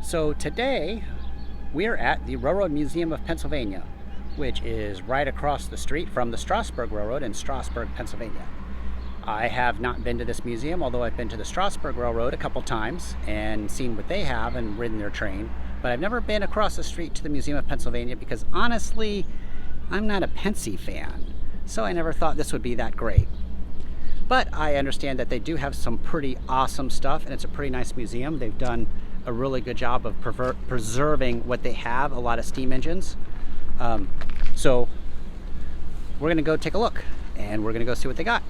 So today we're at the Railroad Museum of Pennsylvania, which is right across the street from the Strasburg Railroad in Strasburg, Pennsylvania. I have not been to this museum, although I've been to the Strasburg Railroad a couple times and seen what they have and ridden their train, but I've never been across the street to the Museum of Pennsylvania because honestly, I'm not a Pensy fan, so I never thought this would be that great. But I understand that they do have some pretty awesome stuff, and it's a pretty nice museum. They've done a really good job of preserving what they have, a lot of steam engines. So we're gonna go take a look, and we're gonna go see what they got.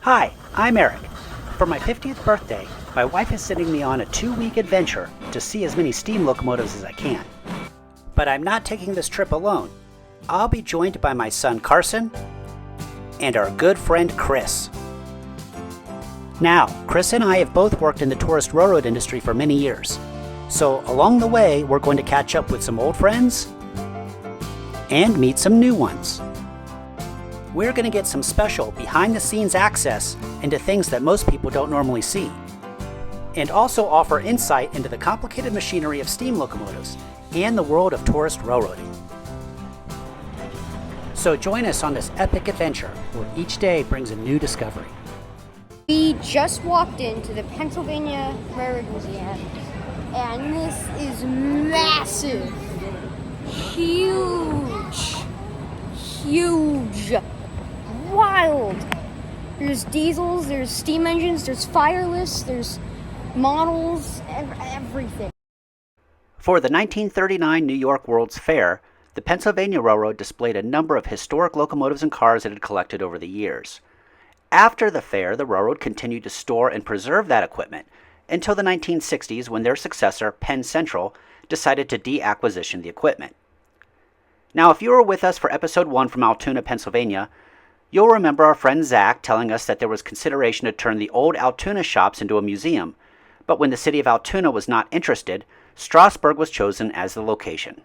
Hi, I'm Eric. For my 50th birthday, my wife is sending me on a 2-week adventure to see as many steam locomotives as I can. But I'm not taking this trip alone. I'll be joined by my son Carson and our good friend Chris. Now, Chris and I have both worked in the tourist railroad industry for many years. So along the way, we're going to catch up with some old friends and meet some new ones. We're going to get some special behind-the-scenes access into things that most people don't normally see, and also offer insight into the complicated machinery of steam locomotives and the world of tourist railroading. So join us on this epic adventure where each day brings a new discovery. We just walked into the Pennsylvania Railroad Museum, and this is massive, huge, wild. There's diesels, there's steam engines, there's fireless, there's models, everything. For the 1939 New York World's Fair, the Pennsylvania Railroad displayed a number of historic locomotives and cars it had collected over the years. After the fair, the railroad continued to store and preserve that equipment until the 1960s, when their successor, Penn Central, decided to deacquisition the equipment. Now, if you were with us for episode 1 from Altoona, Pennsylvania, you'll remember our friend Zach telling us that there was consideration to turn the old Altoona shops into a museum, but when the city of Altoona was not interested, Strasburg was chosen as the location.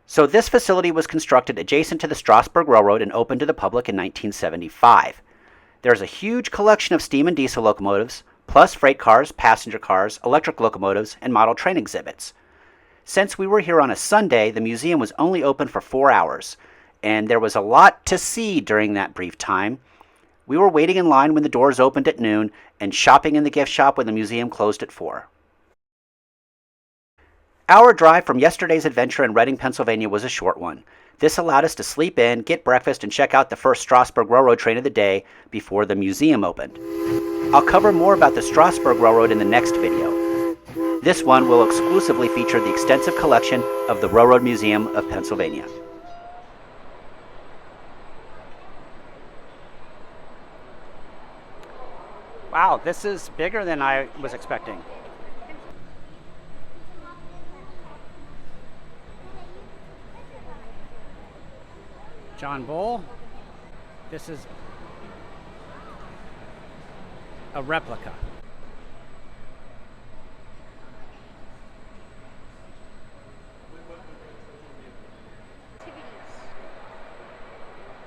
So this facility was constructed adjacent to the Strasburg Railroad and opened to the public in 1975. There's a huge collection of steam and diesel locomotives, plus freight cars, passenger cars, electric locomotives, and model train exhibits. Since we were here on a Sunday, the museum was only open for 4 hours, and there was a lot to see during that brief time. We were waiting in line when the doors opened at noon and shopping in the gift shop when the museum closed at 4. Our drive from yesterday's adventure in Reading, Pennsylvania was a short one. This allowed us to sleep in, get breakfast, and check out the first Strasburg Railroad train of the day before the museum opened. I'll cover more about the Strasburg Railroad in the next video. This one will exclusively feature the extensive collection of the Railroad Museum of Pennsylvania. Wow, this is bigger than I was expecting. John Bull. This is a replica.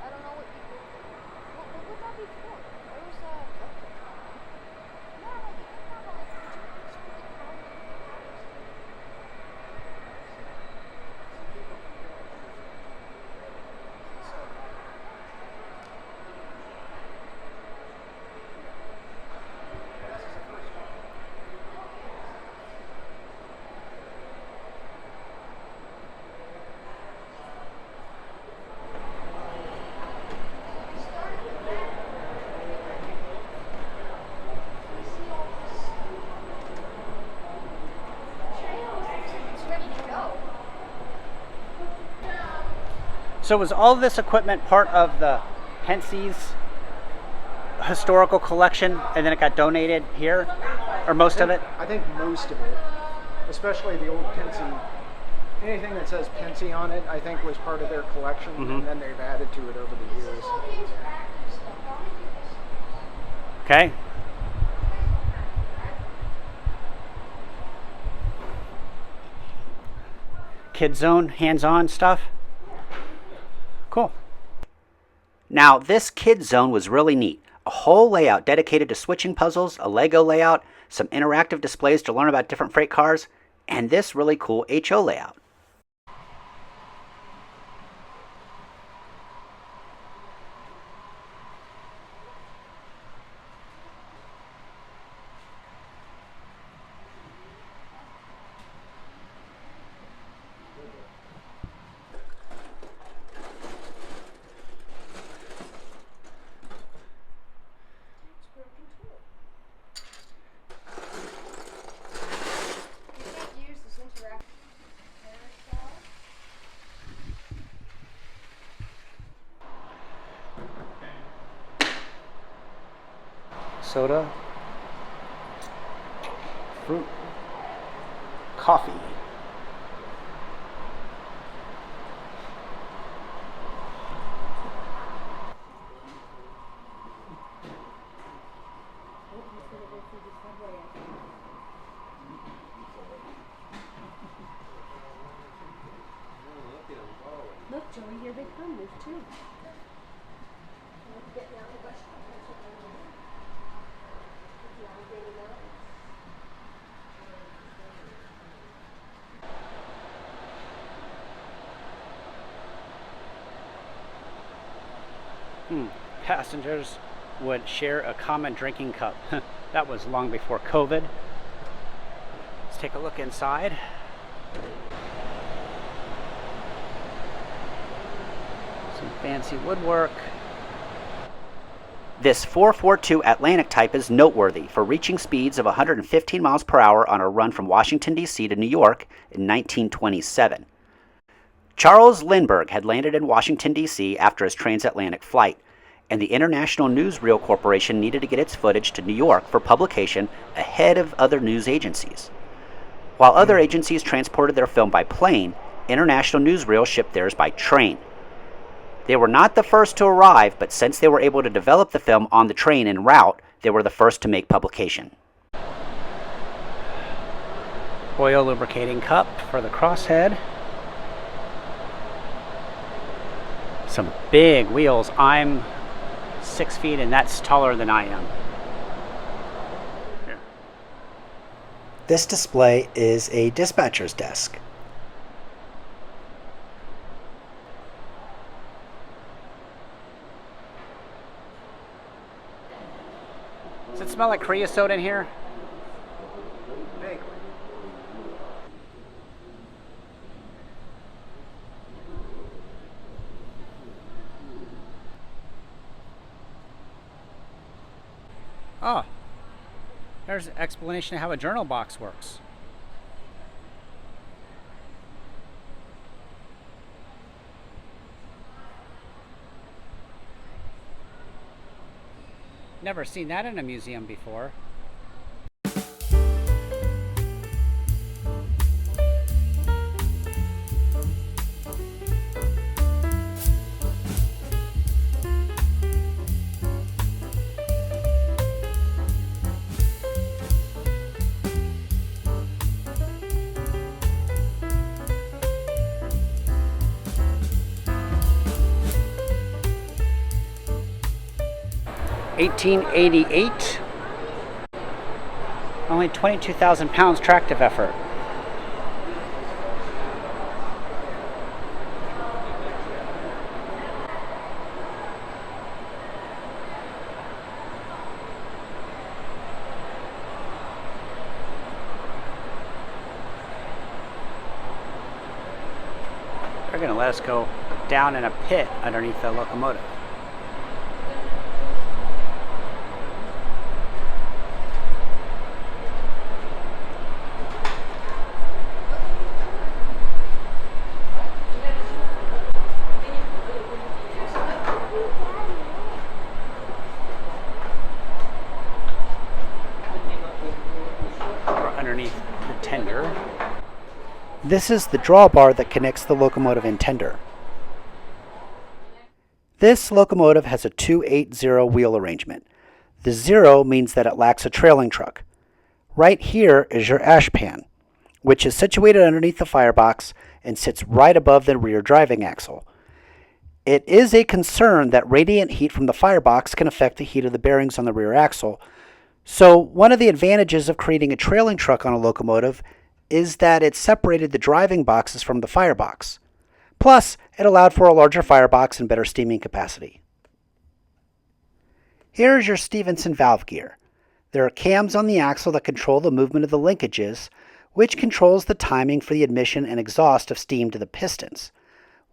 I don't know what would that be for? Where's So was all this equipment part of the Pensie's historical collection, and then it got donated here, or most of it? I think most of it, especially the old Pensie. Anything that says Pensie on it, I think was part of their collection, and then they've added to it over the years. Okay. Kid zone, hands-on stuff. Cool. Now, this kid zone was really neat. A whole layout dedicated to switching puzzles, a Lego layout, some interactive displays to learn about different freight cars, and this really cool HO layout. Soda, fruit, coffee. Look, Joey, here they come. There's two. Passengers would share a common drinking cup. That was long before COVID. Let's take a look inside. Some fancy woodwork. This 442 Atlantic type is noteworthy for reaching speeds of 115 miles per hour on a run from Washington, D.C. to New York in 1927. Charles Lindbergh had landed in Washington, D.C. after his transatlantic flight, and the International Newsreel Corporation needed to get its footage to New York for publication ahead of other news agencies. While other agencies transported their film by plane, International Newsreel shipped theirs by train. They were not the first to arrive, but since they were able to develop the film on the train en route, they were the first to make publication. Oil lubricating cup for the crosshead. Some big wheels. I'm 6 feet and that's taller than I am. Here. This display is a dispatcher's desk. Does it smell like creosote in here? Vaguely. Oh, there's an explanation of how a journal box works. Never seen that in a museum before. $1888, only 22,000 pounds tractive effort. They're going to let us go down in a pit underneath the locomotive. This is the drawbar that connects the locomotive and tender. This locomotive has a 280 wheel arrangement. The 0 means that it lacks a trailing truck. Right here is your ash pan, which is situated underneath the firebox and sits right above the rear driving axle. It is a concern that radiant heat from the firebox can affect the heat of the bearings on the rear axle. So one of the advantages of creating a trailing truck on a locomotive is that it separated the driving boxes from the firebox. Plus, it allowed for a larger firebox and better steaming capacity. Here is your Stephenson valve gear. There are cams on the axle that control the movement of the linkages, which controls the timing for the admission and exhaust of steam to the pistons.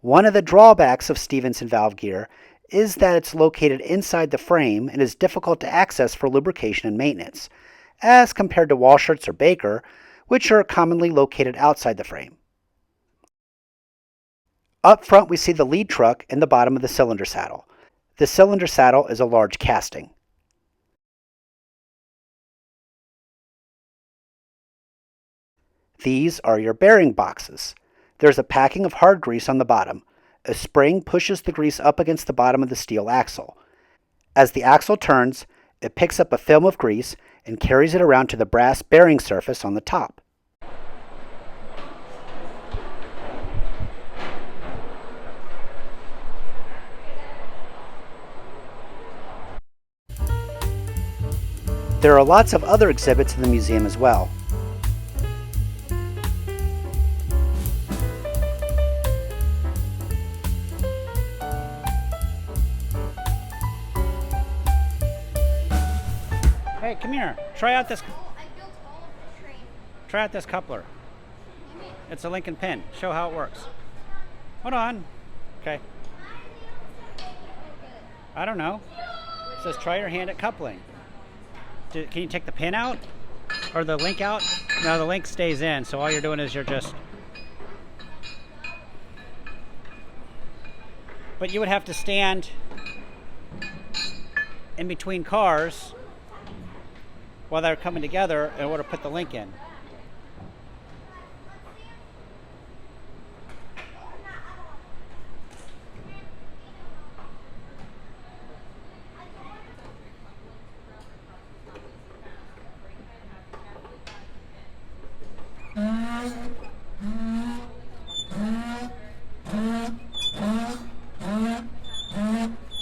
One of the drawbacks of Stephenson valve gear is that it's located inside the frame and is difficult to access for lubrication and maintenance, as compared to Walschaerts or Baker, which are commonly located outside the frame. Up front we see the lead truck and the bottom of the cylinder saddle. The cylinder saddle is a large casting. These are your bearing boxes. There's a packing of hard grease on the bottom. A spring pushes the grease up against the bottom of the steel axle. As the axle turns, it picks up a film of grease and carries it around to the brass bearing surface on the top. There are lots of other exhibits in the museum as well. Hey, come here. Try out this. Try out this coupler. It's a Lincoln pin. Show how it works. Hold on. Okay. I don't know. It says try your hand at coupling. Can you take the pin out? Or the link out? No, the link stays in, so all you're doing is you're just... But you would have to stand in between cars while they're coming together in order to put the link in.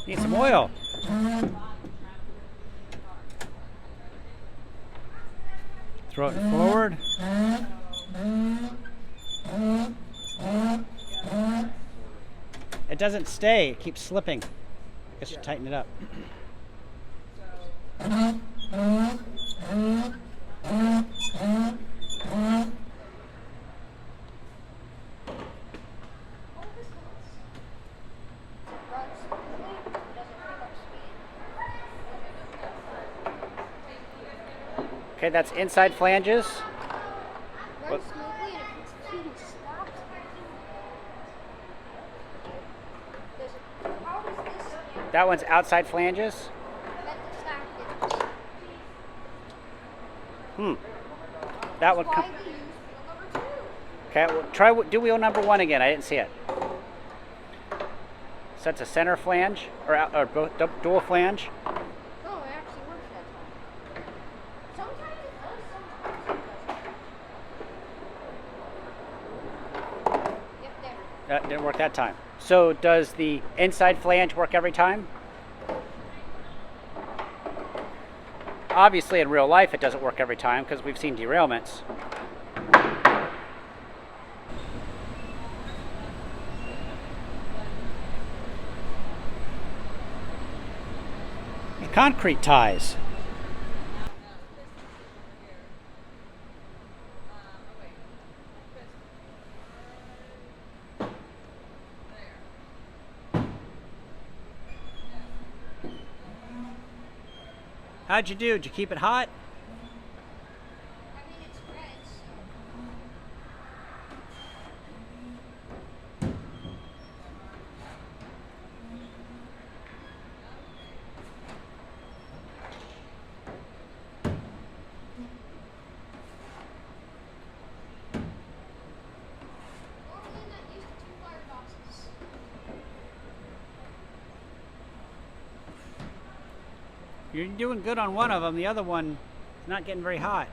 Need some oil. Throw it forward. It doesn't stay, it keeps slipping. I guess you tighten it up. Okay, that's inside flanges. Runs smoothly and if it's too stopped. How does this That one's outside flanges. That would come. Okay, well, do wheel number 1 again. I didn't see it. So that's a center flange or both dual flange. Oh, it actually works that time. Sometimes it does, sometimes it doesn't. Yep, there. That didn't work that time. So does the inside flange work every time? Obviously in real life it doesn't work every time because we've seen derailments. Concrete ties. How'd you do? Did you keep it hot? I mean, it's red, so. You're doing good on one of them. The other one is not getting very hot.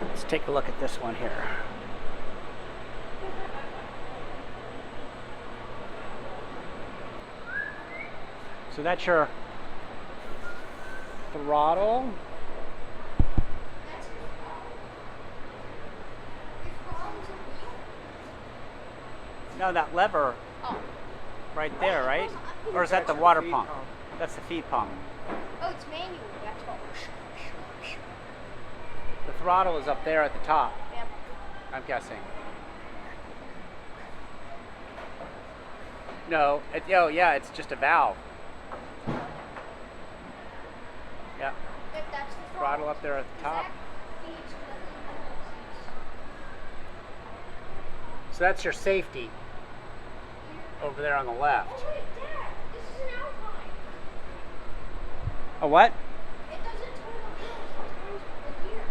Let's take a look at this one here. So that's your throttle. No, that lever right there, right? Or is that the water pump? That's the feed pump. Oh, it's manual. That's all. The throttle is up there at the top, Yep. I'm guessing. No, oh yeah, it's just a valve. Yeah, Yep, that's the throttle up there at the top. So that's your safety over there on the left. Oh, wait, Dad, this is an Alpine. A what? It doesn't turn the wheels, it turns the gear.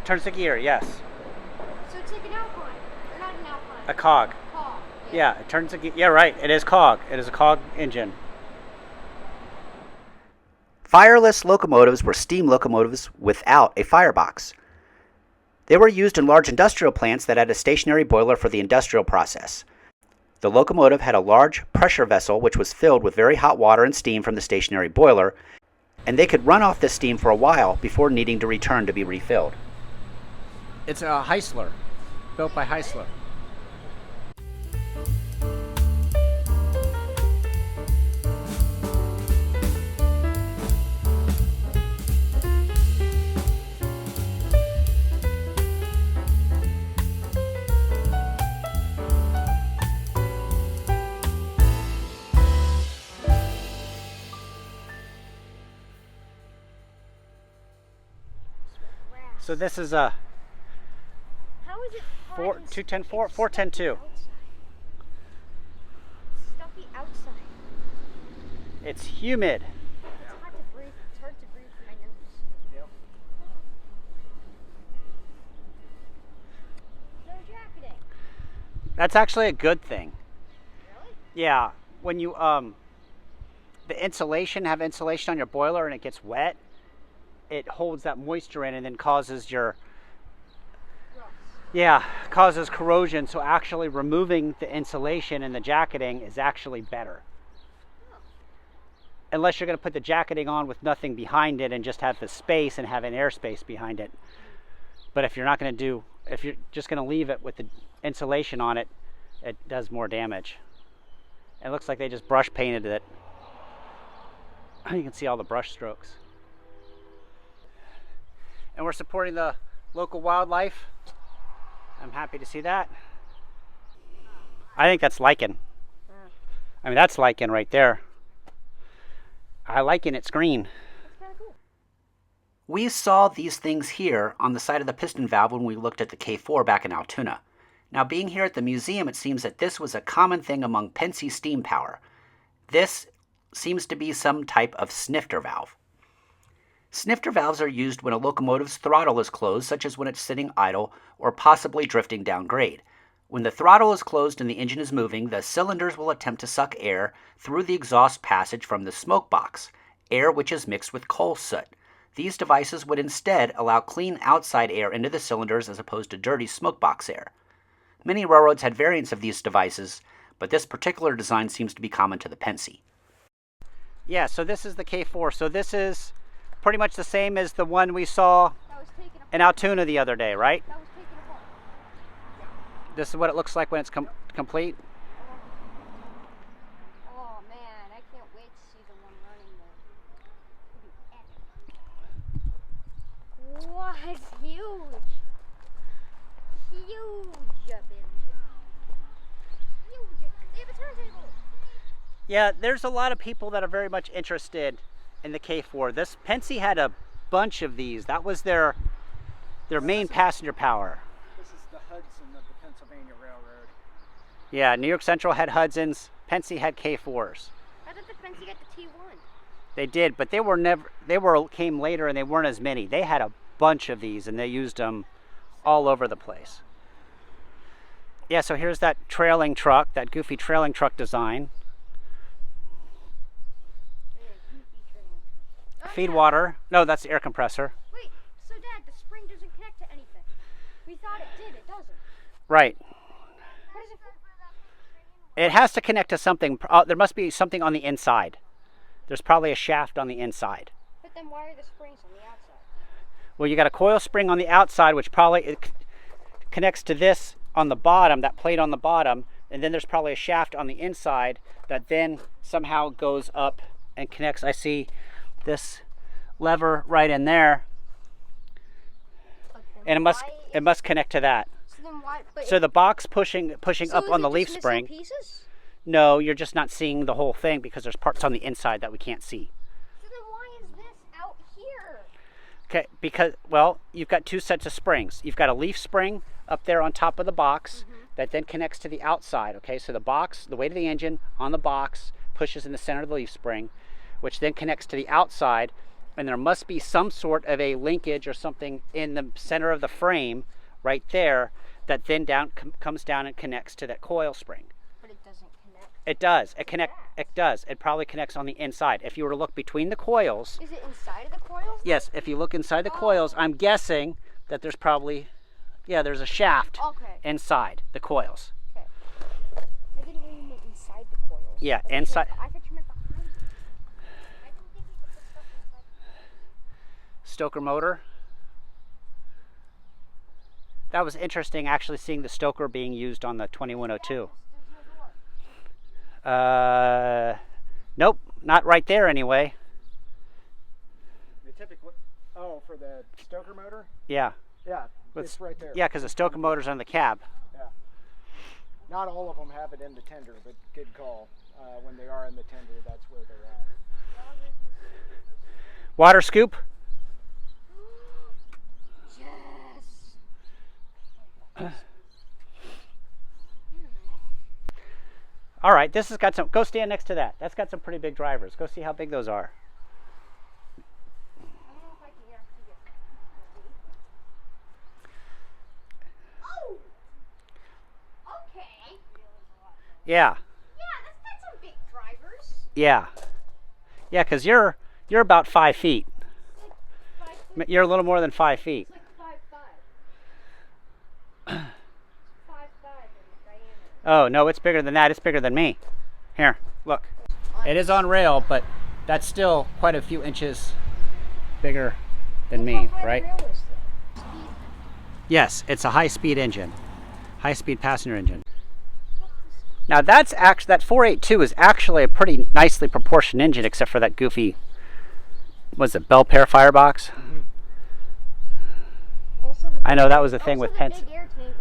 Turns the gear, yes. So it's like an Alpine. Or not an Alpine. A cog. Cog. Yeah, it turns the gear. Yeah, right. It is Cog. It is a Cog engine. Fireless locomotives were steam locomotives without a firebox. They were used in large industrial plants that had a stationary boiler for the industrial process. The locomotive had a large pressure vessel which was filled with very hot water and steam from the stationary boiler, and they could run off this steam for a while before needing to return to be refilled. It's a Heisler, built by Heisler. So this is a How is it 410-2. Stuffy outside. It's humid. It's hard to breathe. It's hard to breathe through my nose. Yep. No jacketing. That's actually a good thing. Really? Yeah, when you the insulation, have insulation on your boiler and it gets wet, it holds that moisture in and then causes your causes corrosion. So actually removing the insulation and the jacketing is actually better. Unless you're going to put the jacketing on with nothing behind it and just have the space and have an airspace behind it. But if you're not going to do, if you're just going to leave it with the insulation on it, it does more damage. It looks like they just brush painted it. You can see all the brush strokes. And we're supporting the local wildlife. I'm happy to see that. I think that's lichen. I mean, that's lichen right there. I liken it's green. That's kind of cool. We saw these things here on the side of the piston valve when we looked at the K4 back in Altoona. Now, being here at the museum, it seems that this was a common thing among Pennsy steam power. This seems to be some type of snifter valve. Snifter valves are used when a locomotive's throttle is closed, such as when it's sitting idle or possibly drifting down grade. When the throttle is closed and the engine is moving, the cylinders will attempt to suck air through the exhaust passage from the smoke box, air which is mixed with coal soot. These devices would instead allow clean outside air into the cylinders as opposed to dirty smoke box air. Many railroads had variants of these devices, but this particular design seems to be common to the Pennsy. Yeah, so this is the K4. So this is pretty much the same as the one we saw in Altoona the other day, right? That was taken apart. This is what it looks like when it's complete. Oh man, I can't wait to see the one running there. What? It's huge. Huge up engine. Yeah, there's a lot of people that are very much interested in the K4. This Penske had a bunch of these. That was their main passenger power. This is the Hudson of the Pennsylvania Railroad. Yeah, New York Central had Hudsons. Penske had K4s. I thought the Penske got the T1. They did, but they came later and they weren't as many. They had a bunch of these and they used them all over the place. Yeah, so here's that trailing truck, that goofy trailing truck design. Feed water. No, that's the air compressor. Wait, so Dad, the spring doesn't connect to anything. We thought it did. It doesn't. Right. What is it for? It has to connect to something. There must be something on the inside. There's probably a shaft on the inside. But then why are the springs on the outside? Well, you got a coil spring on the outside, which probably connects to this on the bottom, that plate on the bottom, and then there's probably a shaft on the inside that then somehow goes up and connects. I see this lever right in there, and it must connect to that. So then why? So the box pushing up on the leaf missing spring. Pieces? No, you're just not seeing the whole thing because there's parts on the inside that we can't see. So then why is this out here? Okay, because, well, you've got two sets of springs. You've got a leaf spring up there on top of the box that then connects to the outside. Okay, so the box, the weight of the engine on the box pushes in the center of the leaf spring, which then connects to the outside, and there must be some sort of a linkage or something in the center of the frame right there that then comes down and connects to that coil spring. But it doesn't connect. It does. It does. It probably connects on the inside. If you were to look between the coils. Is it inside of the coils? Yes, if you look inside the coils, I'm guessing that there's probably, there's a shaft inside the coils. Okay. I didn't know you meant inside the coils. Yeah, inside. I thought you meant behind. I didn't think you could put stuff inside. Stoker motor. That was interesting, actually seeing the Stoker being used on the 2102. Nope, not right there anyway. They typically, for the Stoker motor? Yeah. Yeah, it's right there. Yeah, because the Stoker motor's on the cab. Yeah. Not all of them have it in the tender, but good call. When they are in the tender, that's where they're at. Water scoop. All right, this has got some, go stand next to that. That's got some pretty big drivers. Go see how big those are. I don't know if I can actually get. Oh! Okay. Yeah. Yeah, that's some big drivers. Yeah. Yeah, because you're about 5 feet. Like 5 feet? You're a little more than 5 feet. It's like 5'5". 5'5" in diameter. Oh, no, it's bigger than that. It's bigger than me. Here, look. It is on rail, but that's still quite a few inches bigger than me, right? Yes, it's a high-speed engine. High-speed passenger engine. Now that's actually, that 482 is actually a pretty nicely proportioned engine, except for that goofy, was it Bell Pair Firebox? I know that was the thing with Penske.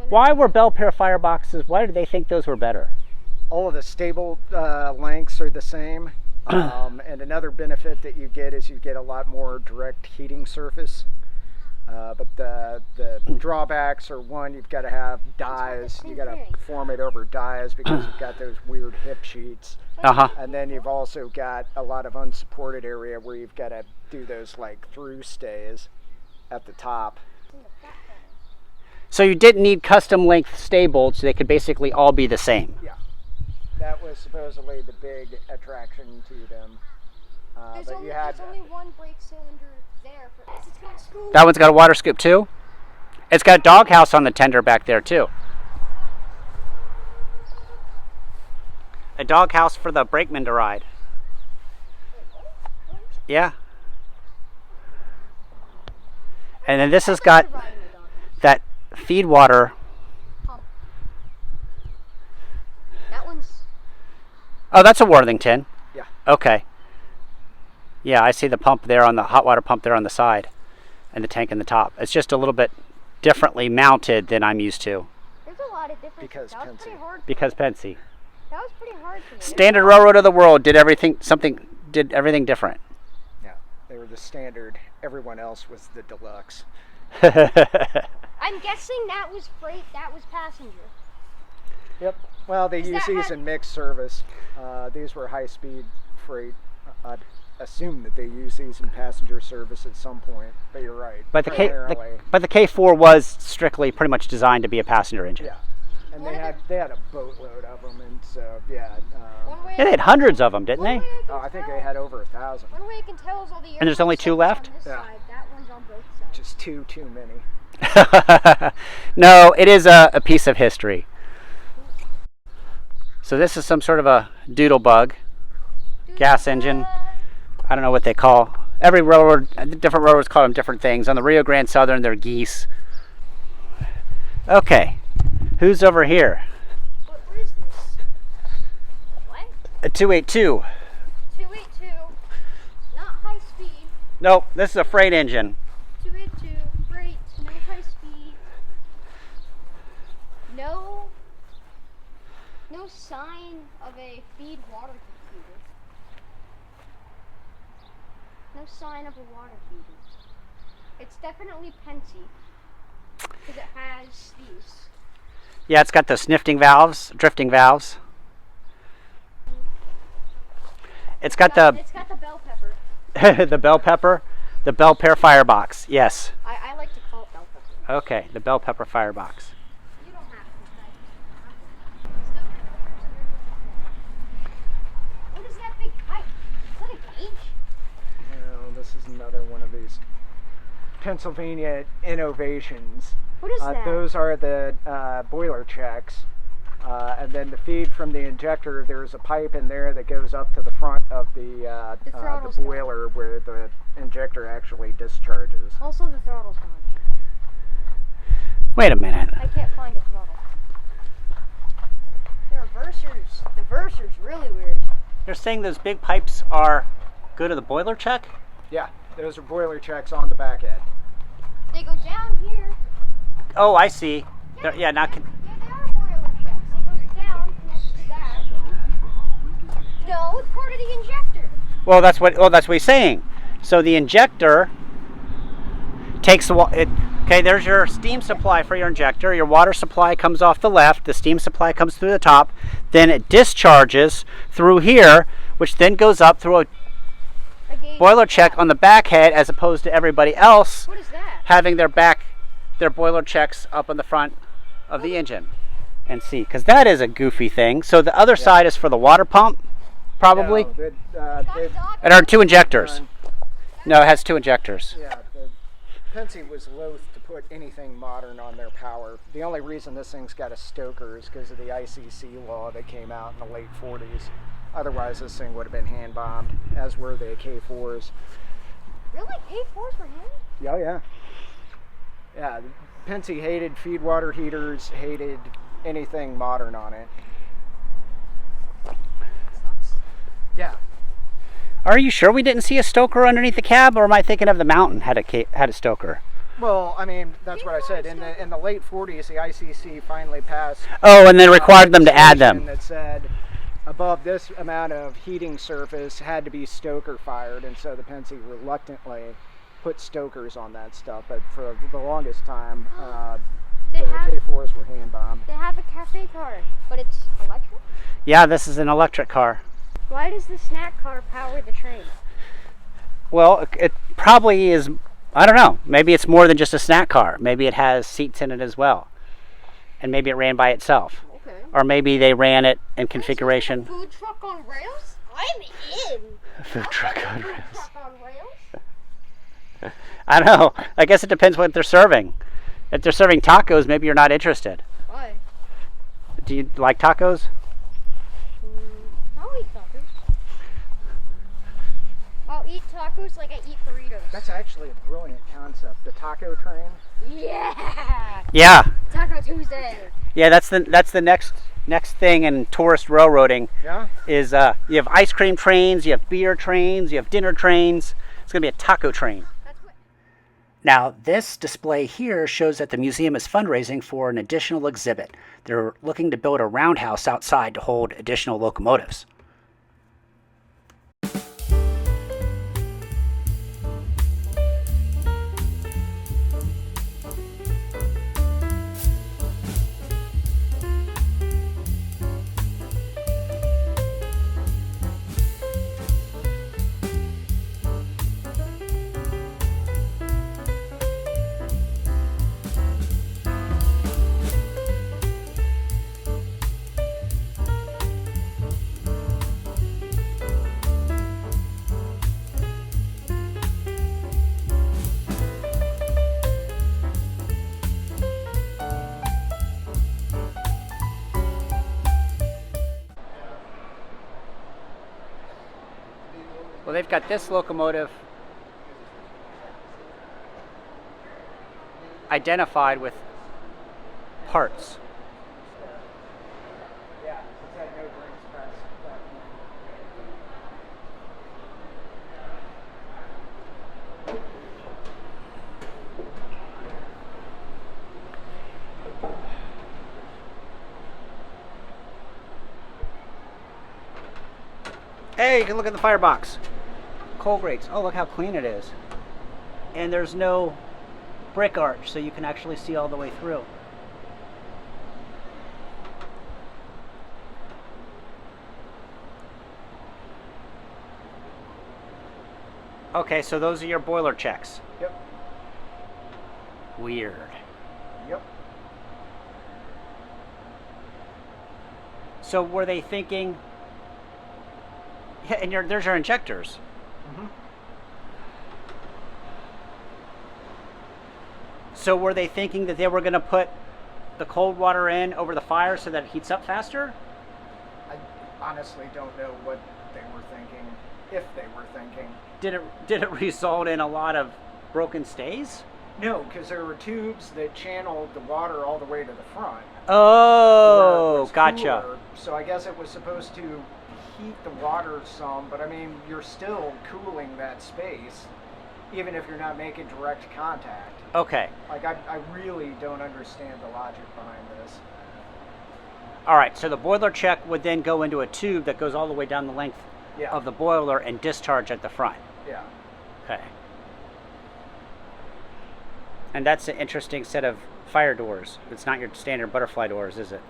Why were Bell Pair Fireboxes? Why did they think those were better? All of the stable lengths are the same. And another benefit that you get is you get a lot more direct heating surface. But the drawbacks are, one, you've got to have dies. You got to form it over dies because you've got those weird hip sheets. And then you've also got a lot of unsupported area where you've got to do those like through stays at the top. So you didn't need custom length stay bolts, so they could basically all be the same. Yeah, that was supposedly the big attraction to them. There's only one brake cylinder there. That one's got a water scoop too? It's got a doghouse on the tender back there too. A doghouse for the brakeman to ride. Yeah. And then this has got that feed water. Pump. That one's. Oh, that's a Worthington. Yeah. Okay. Yeah, I see the pump there on the hot water pump there on the side, and the tank in the top. It's just a little bit differently mounted than I'm used to. There's a lot of different. Because Penske. Because Penske. That was pretty hard for me. Standard railroad of the world did everything different. Yeah, they were the standard. Everyone else was the deluxe. I'm guessing that was freight, that was passenger. Yep. Well, they use these in mixed service. These were high-speed freight. I'd assume that they use these in passenger service at some point, but you're right. But the K4 was strictly pretty much designed to be a passenger engine. Yeah, and they had a boatload of them, and so yeah. They had hundreds of them, didn't they? Oh, I think they had over 1,000. One way I can tell is all the And there's only 2 left? On this side. That one's on both sides. Just too many. No, it is a piece of history. So this is some sort of a doodle bug, gas engine. I don't know what they call. Every railroad, different railroads call them different things. On the Rio Grande Southern, they're geese. Okay, who's over here? What is this? What? A 282. 282. Not high speed. Nope, this is a freight engine. 282. Freight. No high speed. No sign of a feed water computer. No sign of a water feeder. It's definitely Pensy. Because it has these. Yeah, it's got the drifting valves. It's got the bell pepper. the bell pepper, the bell pear firebox. Yes. I like to call it bell pepper. Okay, the bell pepper firebox. You don't have to. What is that big pipe? Is that a gauge? No, this is another one of these Pennsylvania innovations. What is that? Those are the boiler checks. And then the feed from the injector, there's a pipe in there that goes up to the front of the boiler where the injector actually discharges. Also, the throttle's gone. Wait a minute. I can't find a throttle. The reverser's really weird. You're saying those big pipes go to the boiler check? Yeah, those are boiler checks on the back end. They go down here. Oh, I see. Yeah, Yeah, not. they are boiler checks. It goes down, connects to that. No, it's part of the injector. Well, that's what he's saying. So the injector takes okay, there's your steam supply for your injector. Your water supply comes off the left. The steam supply comes through the top. Then it discharges through here, which then goes up through a boiler check on the back head, as opposed to everybody else What is that? having their boiler checks up on the front of the engine. And see, because that is a goofy thing. So the other side is for the water pump, probably. No, And are 2 injectors. No, it has 2 injectors. yeah, Pensy was loath to put anything modern on their power. The only reason this thing's got a stoker is because of the ICC law that came out in the late 40s. Otherwise, this thing would have been hand bombed, as were the K4s. Really? K4s for him? Oh yeah. Yeah, Pensy hated feed water heaters, hated anything modern on it. Sucks. Yeah. Are you sure we didn't see a stoker underneath the cab, or am I thinking of the Mountain had a stoker? Well, I mean, that's what I said. In the late 40s, the ICC finally passed. Oh, and they required them to add them. That said, above this amount of heating surface had to be stoker fired, and so the Pensy reluctantly put stokers on that stuff. But for the longest time, the K4s were hand bombed. They have a cafe car, but it's electric? Yeah, this is an electric car. Why does the snack car power the train? Well, it probably is. I don't know. Maybe it's more than just a snack car. Maybe it has seats in it as well. And maybe it ran by itself. Okay. Or maybe they ran it in configuration. Food truck on rails? I'm in. Food truck on Food rails. truck on rails? I don't know. I guess it depends what they're serving. If they're serving tacos, maybe you're not interested. Why? Do you like tacos? I'll eat tacos. I'll eat tacos like I eat burritos. That's actually a brilliant concept. The taco train. Yeah! Yeah. Taco Tuesday. Yeah, that's the next thing in tourist railroading. Yeah. Is you have ice cream trains, you have beer trains, you have dinner trains. It's gonna be a taco train. That's what. Now, this display here shows that the museum is fundraising for an additional exhibit. They're looking to build a roundhouse outside to hold additional locomotives. Well, they've got this locomotive identified with parts. Yeah, it's had no brakes press. Hey, you can look at the firebox. Coal grates. Oh, look how clean it is. And there's no brick arch, so you can actually see all the way through. Okay, so those are your boiler checks. Yep. Weird. Yep. So were they thinking... Yeah, and there's your injectors. Mm-hmm. So were they thinking that they were going to put the cold water in over the fire so that it heats up faster? I honestly don't know what they were thinking, if they were thinking. Did it result in a lot of broken stays? No, because there were tubes that channeled the water all the way to the front. where it Oh, was gotcha. cooler. So I guess it was supposed to heat the water some, but I mean, you're still cooling that space, even if you're not making direct contact. Okay. Like, I really don't understand the logic behind this. All right, so the boiler check would then go into a tube that goes all the way down the length Yeah. of the boiler and discharge at the front. Yeah. Okay. And that's an interesting set of fire doors. It's not your standard butterfly doors, is it?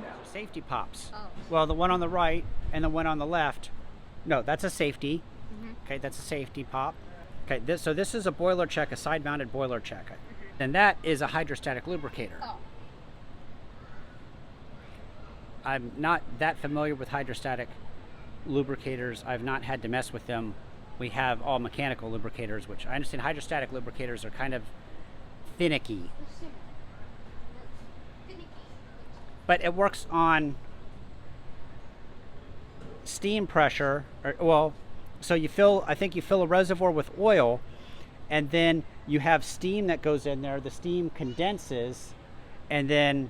No. Safety pops. Oh. Well, the one on the right and the one on the left. No, that's a safety. Okay, that's a safety pop. Okay, this is a boiler check, a side-mounted boiler check. And that is a hydrostatic lubricator. Oh. I'm not that familiar with hydrostatic lubricators. I've not had to mess with them. We have all mechanical lubricators, which I understand hydrostatic lubricators are kind of finicky. But it works on steam pressure, so I think you fill a reservoir with oil, and then you have steam that goes in there. The steam condenses, and then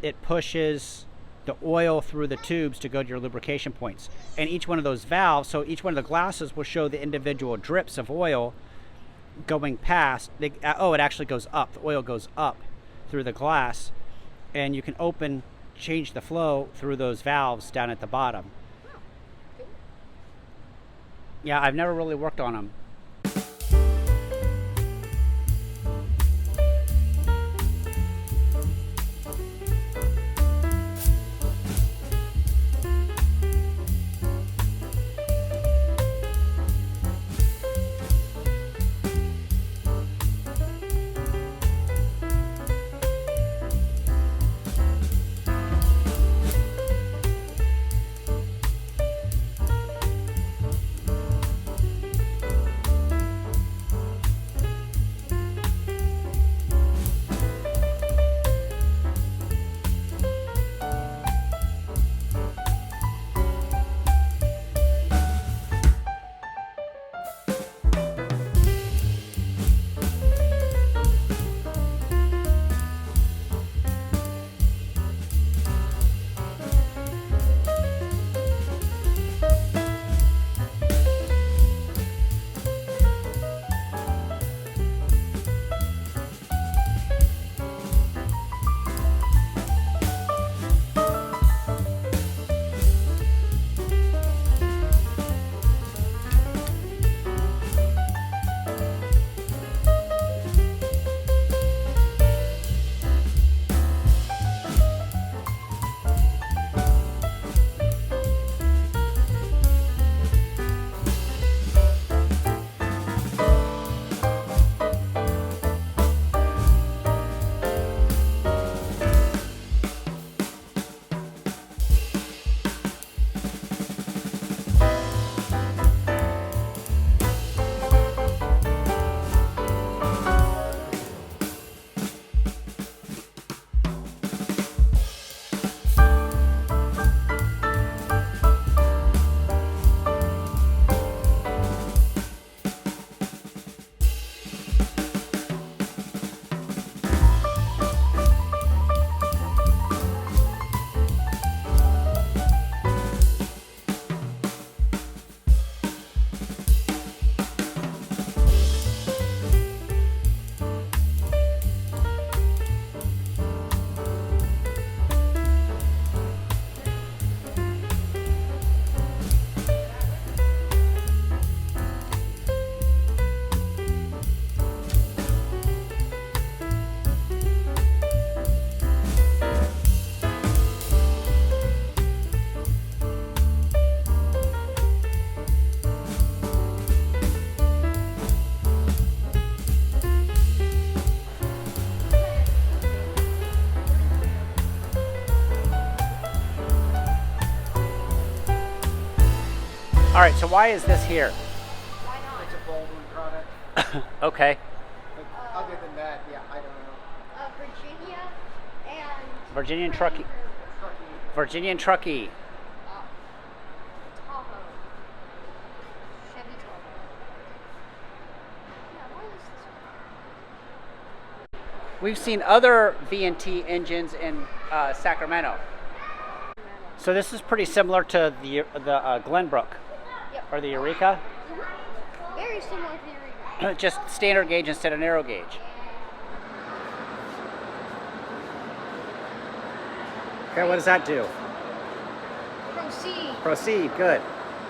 it pushes the oil through the tubes to go to your lubrication points. And each one of those valves, so each one of the glasses will show the individual drips of oil going past. It actually goes up. The oil goes up through the glass, and you can change the flow through those valves down at the bottom. Yeah, I've never really worked on them. All right, so why is this here? Why not? It's a Baldwin product. Okay. But other than that, yeah, I don't know. Virginia and Virginia and Truckee. Virginia and Truckee. Tahoe. Chevy Tahoe. Yeah, what is this? We've seen other V&T engines in Sacramento. So this is pretty similar to the Glenbrook Yep. or the Eureka. Very similar to the Eureka. Just standard gauge instead of narrow gauge. Okay, what does that do? Proceed. Proceed, good.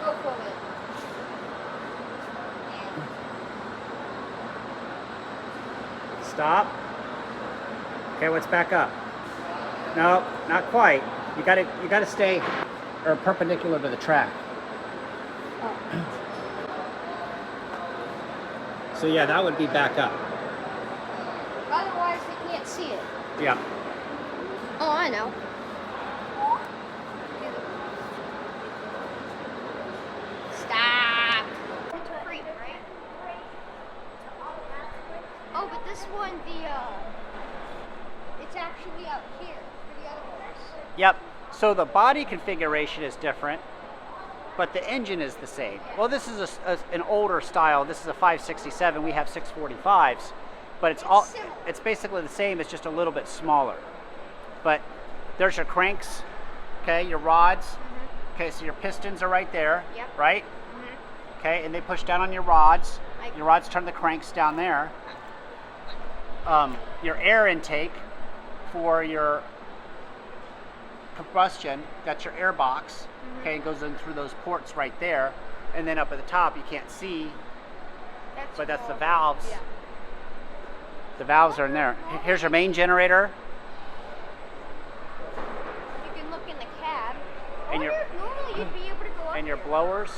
Go for it. Stop. Okay, let's back up. No, not quite. You gotta stay perpendicular to the track. So yeah, that would be back up. Otherwise, they can't see it. Yeah. Oh, I know. Stop. Breake, right? Oh, but this one, it's actually out here for the other ones. Yep. So the body configuration is different, but the engine is the same. Well, this is an older style. This is a 567. We have 645s, but it's basically the same. It's just a little bit smaller. But there's your cranks, okay, your rods. Okay, so your pistons are right there, Yep. right? Okay, and they push down on your rods. Your rods turn the cranks down there. Your air intake for your combustion, that's your air box. Okay, it goes in through those ports right there. And then up at the top, you can't see, but that's the valves. Yeah. The valves are in there. Here's your main generator. You can look in the cab. And I your- wonder if normally you'd be able to go up And your here. blowers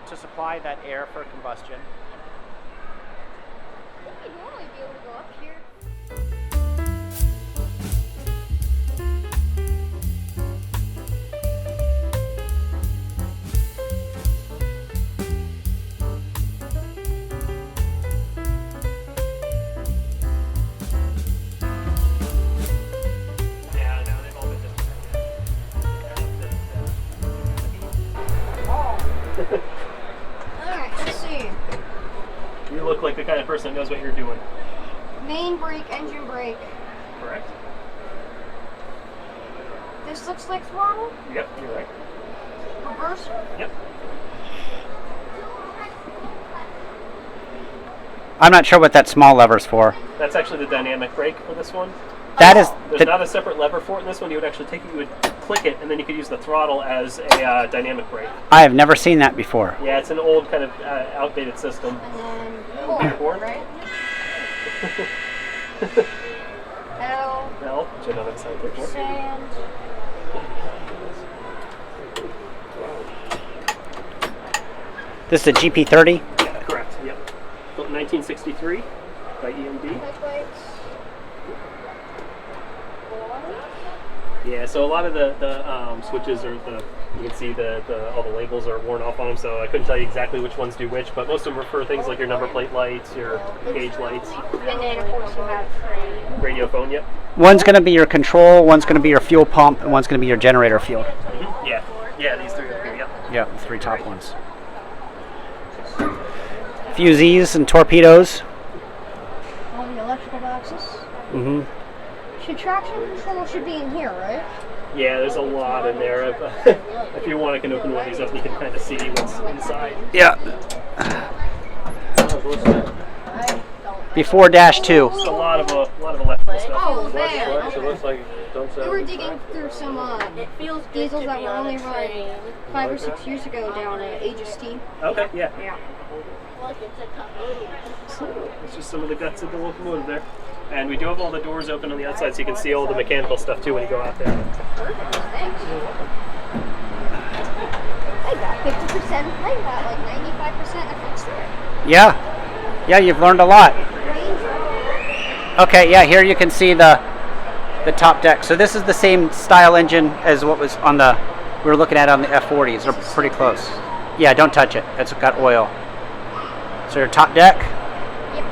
to supply that air for combustion. You'd normally be able to go up here. Yeah, no, they've all been Alright, let's see. You look like the kind of person that knows what you're doing. Main brake, engine brake. Correct? This looks like throttle. Yep, you're right. Reverser. Yep. I'm not sure what that small lever's for. That's actually the dynamic brake for this one. That is There's not a separate lever for it in this one. You would actually take it, you would click it, and then you could use the throttle as a dynamic brake. I have never seen that before. Yeah, it's an old kind of outdated system. And then Horn. port, right? L. L, which I know that's not good for. Sand. This is a GP30. Yeah, correct. Yep. Built in 1963 by EMD. Headlights. Yeah, so a lot of the switches are you can see all the labels are worn off on them, so I couldn't tell you exactly which ones do which, but most of them are for things like your number plate lights, your gauge lights, And then of course you have radio phone, yep. One's going to be your control, one's going to be your fuel pump, and one's going to be your generator field. Yeah, yeah, these three up here, yep. Yeah, the three top ones. Fusees and torpedoes. all the electrical boxes. Mm-hmm. Traction control should be in here, right? Yeah, there's a lot in there. If you want, I can open one of these up and you can kind of see what's inside. Yeah. Before -2. It's a lot of electrical stuff. Oh, man. So it looks like We were digging through some diesels that were only run 5 or 6 years ago down at HST. Okay, yeah. Yeah. It's just some of the guts of the locomotive there. And we do have all the doors open on the outside so you can see all the mechanical stuff too when you go out there. Perfect. Thanks. I got 50%. I got like 95% of fixed there. Yeah. Yeah, you've learned a lot. Okay, yeah, here you can see the top deck. So this is the same style engine as what was on we were looking at on the F40s. They're pretty close. Yeah, don't touch it. It's got oil. So your top deck. Yep.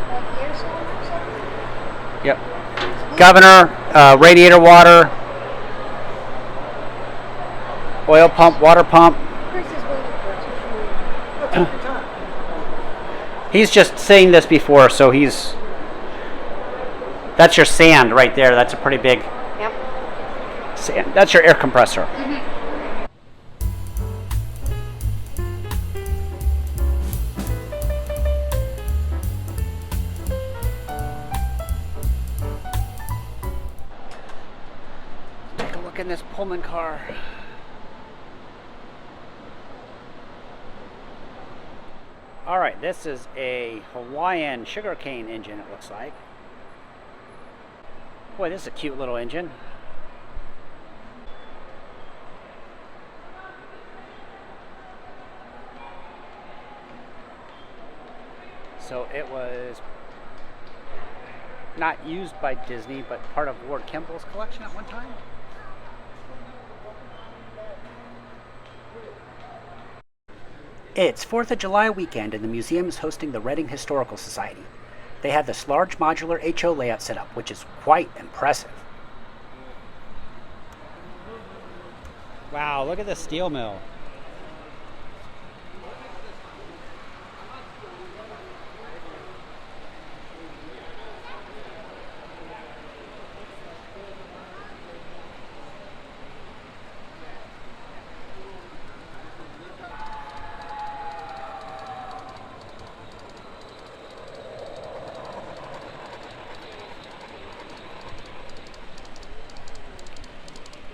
Like here's something. Yep. Governor, radiator water, oil pump, water pump. Chris is waiting for us. Take your time. He's just saying this before, so he's. That's your sand right there. That's a pretty big Yep. sand. That's your air compressor. Take a look in this Pullman car. All right, this is a Hawaiian sugarcane engine, it looks like. Boy, this is a cute little engine. So it was not used by Disney, but part of Ward Kimball's collection at one time. It's 4th of July weekend and the museum is hosting the Reading Historical Society. They have this large modular HO layout set up, which is quite impressive. Wow, look at this steel mill.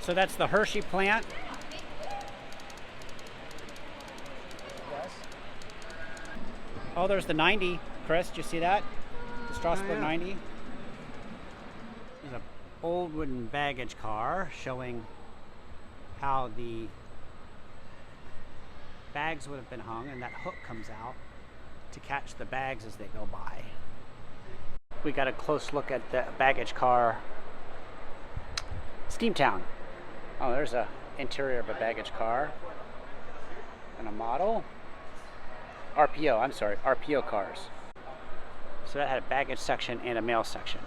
So that's the Hershey plant. Yes. Oh, there's the 90. Chris, did you see that? The Strasbourg Oh, yeah. 90. There's an old wooden baggage car showing how the bags would have been hung, and that hook comes out to catch the bags as they go by. We got a close look at the baggage car. Steamtown. Oh, there's a interior of a baggage car and a model. RPO, I'm sorry, RPO cars. So that had a baggage section and a mail section.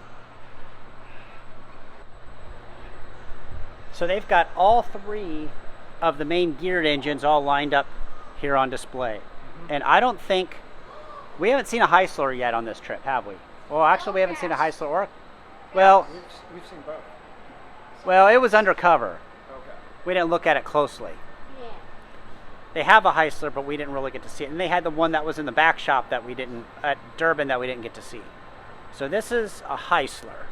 So they've got all three of the main geared engines all lined up here on display. And I don't think, we haven't seen a Heisler yet on this trip, have we? Well, actually we haven't seen a Heisler or, well, We've seen both. well, it was undercover. Okay. We didn't look at it closely. Yeah. They have a Heisler, but we didn't really get to see it. And they had the one that was in the back shop that we didn't, at Durban, that we didn't get to see. So this is a Heisler.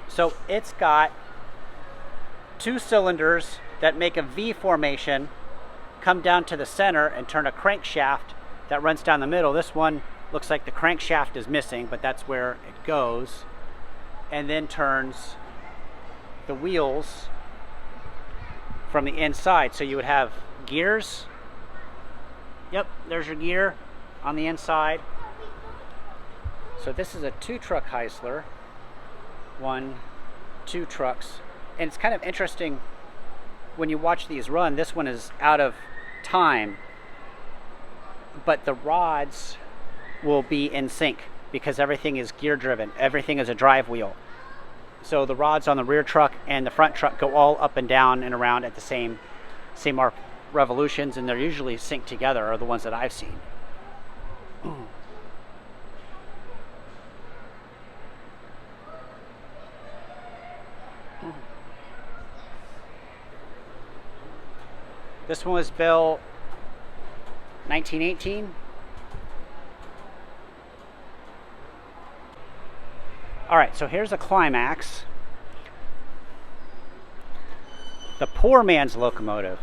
So it's got two cylinders that make a V formation, come down to the center and turn a crankshaft that runs down the middle. This one looks like the crankshaft is missing, but that's where it goes. And then turns the wheels from the inside. So you would have gears. Yep, there's your gear on the inside. So this is a 2-truck Heisler. 1, 2 trucks. And it's kind of interesting when you watch these run. This one is out of time, but the rods will be in sync because everything is gear driven. Everything is a drive wheel. So the rods on the rear truck and the front truck go all up and down and around at the same revolutions, and they're usually synced together, are the ones that I've seen. This one was built 1918. All right, so here's a Climax. The poor man's locomotive.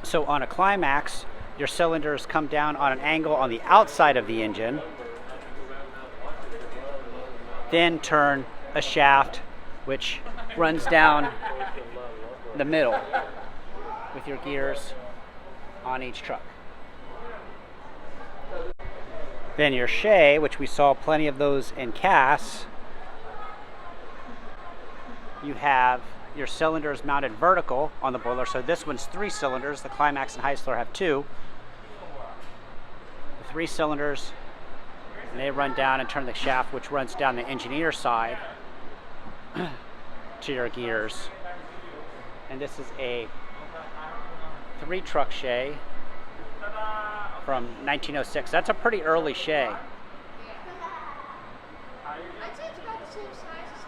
So on a Climax, your cylinders come down on an angle on the outside of the engine, then turn a shaft which runs down the middle with your gears on each truck. Then your Shay, which we saw plenty of those in Cass, you have your cylinders mounted vertical on the boiler. So this one's 3 cylinders. The Climax and Heisler have 2. The 3 cylinders, and they run down and turn the shaft, which runs down the engineer side to your gears. And this is a 3-truck Shay from 1906. That's a pretty early Shay. I'd say it's about the same size as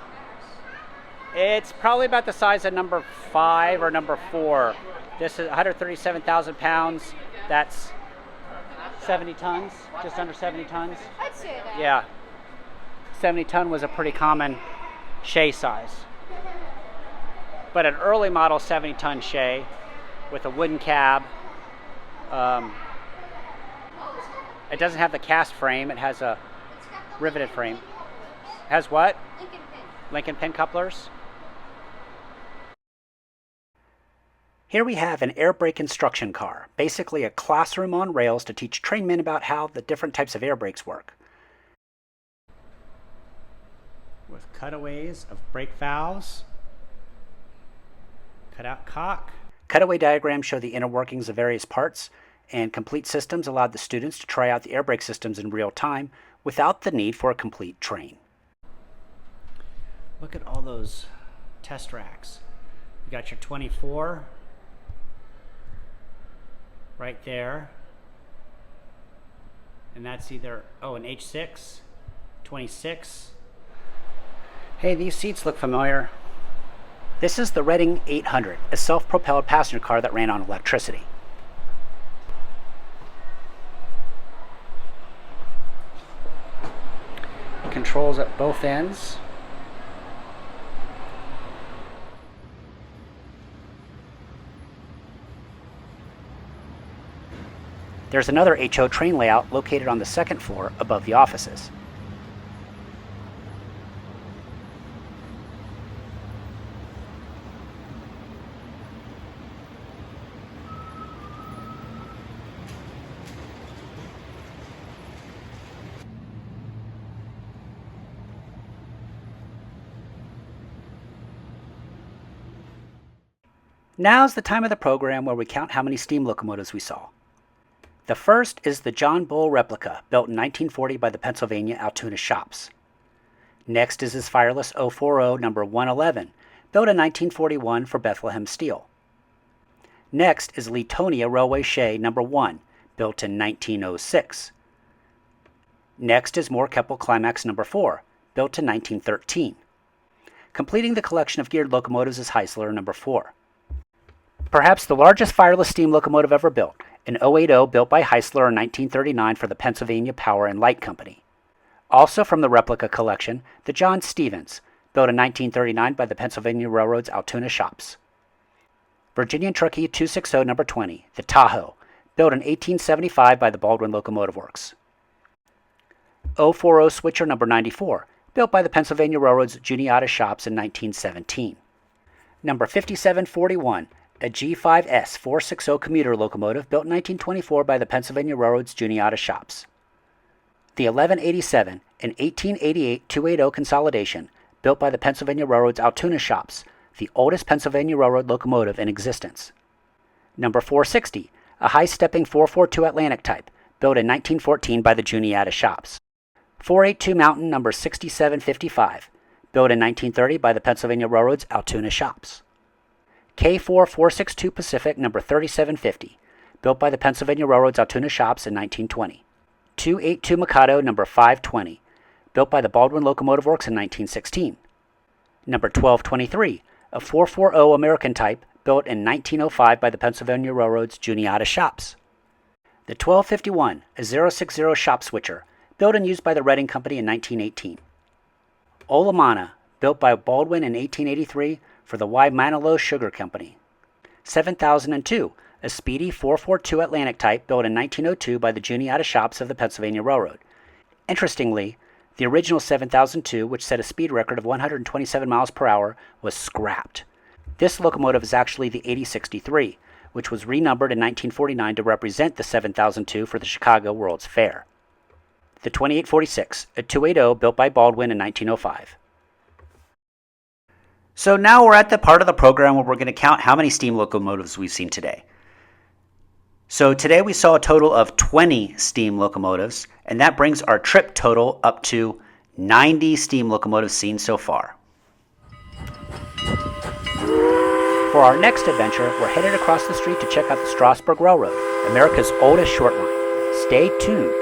ours. It's probably about the size of number 5 or number 4. This is 137,000 pounds. That's 70 tons, just under 70 tons. I'd say that. Yeah. 70 ton was a pretty common Shay size. But an early model 70 ton Shay with a wooden cab. It doesn't have the cast frame, it has a riveted frame. Has what? Lincoln pin. Lincoln pin couplers. Here we have an air brake instruction car, basically a classroom on rails to teach trainmen about how the different types of air brakes work. With cutaways of brake valves, cutout cock. Cutaway diagrams show the inner workings of various parts, and complete systems allowed the students to try out the air brake systems in real time without the need for a complete train. Look at all those test racks. You got your 24 right there, and that's either, an H6, 26. Hey, these seats look familiar. This is the Reading 800, a self-propelled passenger car that ran on electricity. Controls at both ends. There's another HO train layout located on the second floor above the offices. Now's the time of the program where we count how many steam locomotives we saw. The first is the John Bull replica, built in 1940 by the Pennsylvania Altoona shops. Next is his fireless 040 number 111, built in 1941 for Bethlehem Steel. Next is Leetonia Railway Shay number 1, built in 1906. Next is Moore Keppel Climax number 4, built in 1913. Completing the collection of geared locomotives is Heisler number 4. Perhaps the largest fireless steam locomotive ever built, an 080 built by Heisler in 1939 for the Pennsylvania Power and Light Company. Also from the replica collection, the John Stevens, built in 1939 by the Pennsylvania Railroad's Altoona shops. Virginia Truckee 260 number 20, the Tahoe, built in 1875 by the Baldwin Locomotive Works. 040 Switcher number 94, built by the Pennsylvania Railroad's Juniata shops in 1917. Number 5741, a G5S 460 commuter locomotive built in 1924 by the Pennsylvania Railroad's Juniata shops. The 1187, an 1888 280 consolidation, built by the Pennsylvania Railroad's Altoona shops, the oldest Pennsylvania Railroad locomotive in existence. Number 460, a high-stepping 442 Atlantic type, built in 1914 by the Juniata shops. 482 Mountain number 6755, built in 1930 by the Pennsylvania Railroad's Altoona shops. K4 462 Pacific number 3750, built by the Pennsylvania Railroad's Altoona shops in 1920. 282 Mikado number 520, built by the Baldwin Locomotive Works in 1916. Number 1223, a 440 American type, built in 1905 by the Pennsylvania Railroad's Juniata shops. The 1251, a 060 shop switcher, built and used by the Reading Company in 1918. Olamana, built by Baldwin in 1883 for the Waimanalo Sugar Company. 7002, a speedy 442 Atlantic type built in 1902 by the Juniata shops of the Pennsylvania Railroad. Interestingly, the original 7002, which set a speed record of 127 miles per hour, was scrapped. This locomotive is actually the 8063, which was renumbered in 1949 to represent the 7002 for the Chicago World's Fair. the 2846, a 280 built by Baldwin in 1905. So now we're at the part of the program where we're going to count how many steam locomotives we've seen today. So today we saw a total of 20 steam locomotives, and that brings our trip total up to 90 steam locomotives seen so far. For our next adventure, we're headed across the street to check out the Strasburg Railroad, America's oldest short line. Stay tuned.